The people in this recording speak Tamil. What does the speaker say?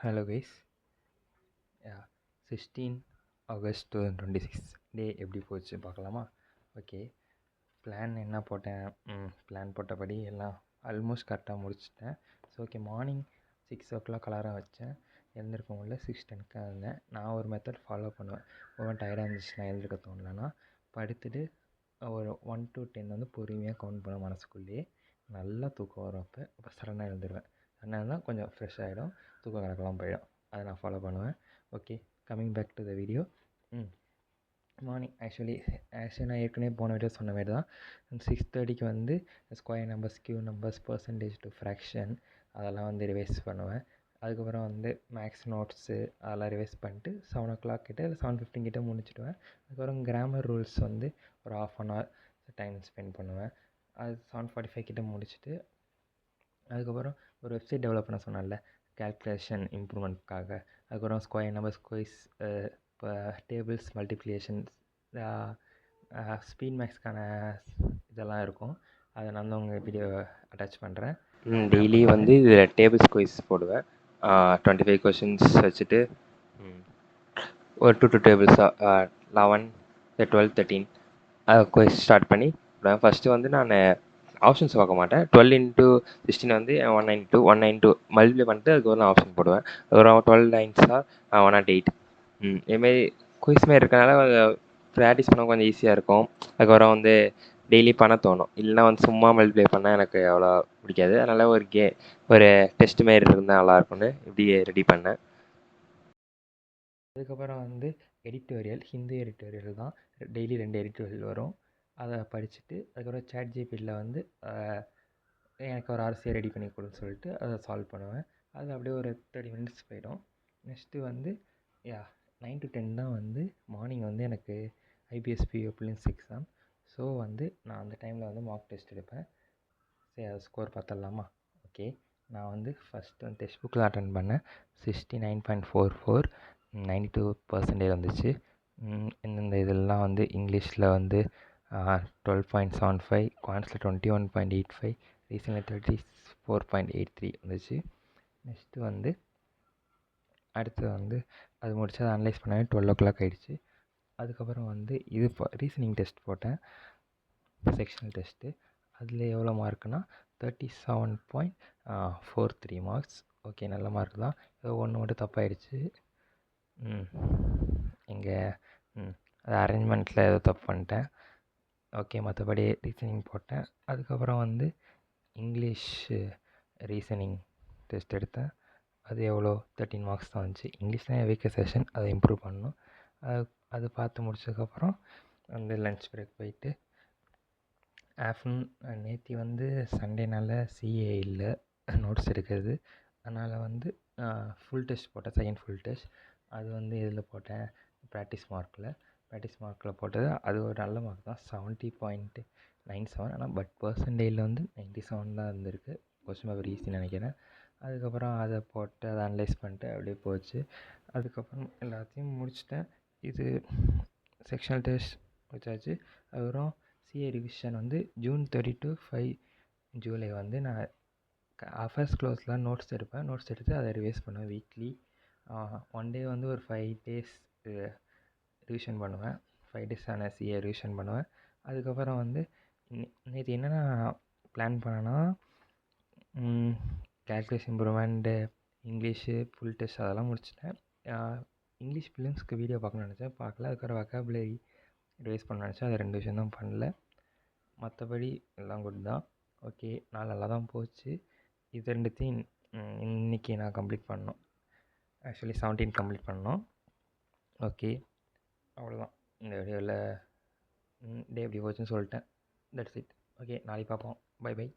Hello guys. Yeah 16 August 2026 day எப்படி போச்சு பார்க்கலாமா? ஓகே, பிளான் என்ன போட்டேன்? பிளான் போட்டபடி எல்லாம் ஆல்மோஸ்ட் கரெக்டாக முடிச்சிட்டேன். So okay, morning 6 o'clock alarm வச்சேன். எழுந்திருக்க முடியல, 6:10 இருந்தேன். நான் ஒரு மெத்தட் ஃபாலோ பண்ணுவேன். ஒவ்வொரு டயர்டாக இருந்துச்சுன்னா எழுந்திருக்க தோணலைன்னா படுத்துட்டு ஒரு 1 to 10 வந்து பொறுமையாக கவுண்ட் பண்ண மனசுக்குள்ளேயே நல்லா தூக்கம் வரும். அப்போ சடனாக எழுந்துருவேன். அதனால தான் கொஞ்சம் ஃப்ரெஷ் ஆகிடும், தூக்கம் கணக்கெல்லாம் போயிடும். அதை நான் ஃபாலோ பண்ணுவேன். Okay, coming back to the video. Morning actually நான் ஏற்கனவே போன வீடியோ சொன்ன மாதிரி தான் 6:30க்கு வந்து square numbers, cube numbers, percentage to fraction அதெல்லாம் வந்து ரிவைஸ் பண்ணுவேன். அதுக்கப்புறம் வந்து மேக்ஸ் நோட்ஸு அதெல்லாம் ரிவைஸ் பண்ணிட்டு 7 o'clock கிட்ட இல்லை 7:15 கிட்ட முடிச்சுடுவேன். அதுக்கப்புறம் கிராமர் ரூல்ஸ் வந்து ஒரு 1/2 hour டைம் ஸ்பெண்ட் பண்ணுவேன். அது 7:45 கிட்ட முடிச்சுட்டு அதுக்கப்புறம் ஒரு வெப்சைட் டெவலப் பண்ண சொன்னேன்ல, கால்குலேஷன் இம்ப்ரூவ்மெண்ட்காக. அதுக்கப்புறம் ஸ்கொயர் நம்பர்ஸ், குயிஸ், இப்போ டேபிள்ஸ், மல்டிப்ளிகேஷன்ஸ், ஸ்பீட் மேக்ஸ்க்கான இதெல்லாம் இருக்கும். அதை நான் தான் உங்கள் வீடியோ அட்டாச் பண்ணுறேன். டெய்லி வந்து இதில் டேபிள்ஸ் குயிஸ் போடுவேன். 25 கொஷின்ஸ் வச்சுட்டு ஒரு 2 டேபிள்ஸாக 11, 12, 13 குயிஸ் ஸ்டார்ட் பண்ணி ஃபஸ்ட்டு வந்து நான் ஆப்ஷன்ஸ் பார்க்க மாட்டேன். 12 into 16 வந்து 192, 192 மல்டிப்ளை பண்ணிட்டு அதுக்கப்புறம் ஆப்ஷன் போடுவேன். அதுக்கப்புறம் 12 9s are 108. இதுமாரி குயிஸ் மாரி இருக்கனால ப்ராக்டிஸ் பண்ண கொஞ்சம் ஈஸியாக இருக்கும். அதுக்கப்புறம் வந்து டெய்லி பண்ண தோணும். இல்லைனா வந்து சும்மா மல்டிப்ளை பண்ணால் எனக்கு அவ்வளோ பிடிக்காது. அதனால் ஒரு டெஸ்ட் மாரி இருந்தால் நல்லாயிருக்கும்னு இப்படி ரெடி பண்ணேன். அதுக்கப்புறம் வந்து எடிட்டோரியல், ஹிந்தி எடிட்டோரியல் தான். டெய்லி 2 எடிட்டோரியல் வரும். அதை படிச்சுட்டு அதுக்கப்புறம் ChatGPTயில் வந்து எனக்கு ஒரு RCA ரெடி பண்ணி கொடுன்னு சொல்லிட்டு அதை சால்வ் பண்ணுவேன். அது அப்படியே ஒரு 30 minutes போயிடும். நெக்ஸ்ட்டு வந்து 9 to 10 தான் வந்து மார்னிங் வந்து எனக்கு IBS PO prelims exam. So வந்து நான் அந்த டைமில் வந்து மார்க் டெஸ்ட் எடுப்பேன். சரி, அது ஸ்கோர் பார்த்துடலாமா? ஓகே, நான் வந்து ஃபஸ்ட்டு வந்து டெக்ஸ்ட் புக்கில் அட்டன் பண்ணேன். 69.44, 92% வந்துச்சு. இந்த இதெல்லாம் வந்து இங்கிலீஷில் வந்து 12.75, குவான்ஸில் 21.85, ரீசனில் 34.83 வந்துச்சு. நெக்ஸ்ட்டு வந்து அடுத்து வந்து அது முடிச்சு அதை அனலைஸ் பண்ணவே 12 o'clock ஆகிடுச்சு. அதுக்கப்புறம் வந்து இது ரீசனிங் டெஸ்ட் போட்டேன், செக்ஷனல் டெஸ்ட்டு. அதில் எவ்வளோ மார்க்குனா 37.43 மார்க்ஸ். ஓகே, நல்ல மார்க் தான். ஏதோ ஒன்று மட்டும் தப்பாயிடுச்சு. இங்கே அது அரேஞ்ச்மெண்ட்டில் ஏதோ தப்பு பண்ணிட்டேன். ஓகே, மற்றபடி ரீசனிங் போட்டேன். அதுக்கப்புறம் வந்து இங்கிலீஷ் ரீசனிங் டெஸ்ட் எடுத்தேன். அது எவ்வளோ 13 மார்க்ஸ் தான் வந்துச்சு. இங்கிலீஷ் தான் வீக்கர் செஷன், அதை இம்ப்ரூவ் பண்ணணும். அது பார்த்து முடிச்சதுக்கப்புறம் வந்து லன்ச் பிரேக் போயிட்டு ஆஃப்டர்நூன் நேற்று வந்து சண்டேனால CA இல்லை நோட்ஸ் எடுக்கிறது. அதனால் வந்து ஃபுல் டெஸ்ட் போட்டேன், செகண்ட் ஃபுல் டெஸ்ட். அது வந்து இதில் போட்டேன், ப்ராக்டிஸ் மார்க்கில் போட்டது. அது ஒரு நல்ல மார்க் தான், 70.97. ஆனால் பட் பர்சன்டேஜில் வந்து 97 தான் இருந்திருக்கு. கொஸ்டின் பேப்பர் ஈஸின்னு நினைக்கிறேன். அதுக்கப்புறம் அதை போட்டு அதை அனலைஸ் பண்ணிட்டு அப்படியே போச்சு. அதுக்கப்புறம் எல்லாத்தையும் முடிச்சிட்டேன். இது செக்ஷனல் டெஸ்ட் வச்சாச்சு. அதுக்கப்புறம் CA ரிவிஷன் வந்து June 30 to 5 ஜூலை வந்து நான் ஃபர்ஸ்ட் க்ளோஸில் நோட்ஸ் எடுத்து அதை ரிவைஸ் பண்ணுவேன் வீக்லி. 1 டே வந்து ஒரு 5 days ரிவிஷன் பண்ணுவேன். 5 days CA ரிவிஷன் பண்ணுவேன். அதுக்கப்புறம் வந்து நேற்று என்னென்ன பிளான் பண்ணேன்னா, calculation improvement, English full test அதெல்லாம் முடிச்சிட்டேன். இங்கிலீஷ் ஃபிலிம்ஸ்க்கு வீடியோ பார்க்கணும்னு நினச்சேன், பார்க்கல. அதுக்கப்புறம் வொக்காபுலரி ரிவைஸ் பண்ண நினச்சேன், அது 2 விஷயம் தான் பண்ணல. மற்றபடி எல்லாம் குட் தான். ஓகே, நாள் நல்லா தான் போச்சு. இது ரெண்டுத்தையும் இன்றைக்கி நான் கம்ப்ளீட் பண்ணணும். ஆக்சுவலி 17 கம்ப்ளீட் பண்ணணும். ஓகே, அவ்வளோதான். இந்த வீடியோவில் டே எப்படி போச்சுன்னு சொல்லிட்டேன். That's it. ஓகே, நாளைக்கு பார்ப்போம். Bye by.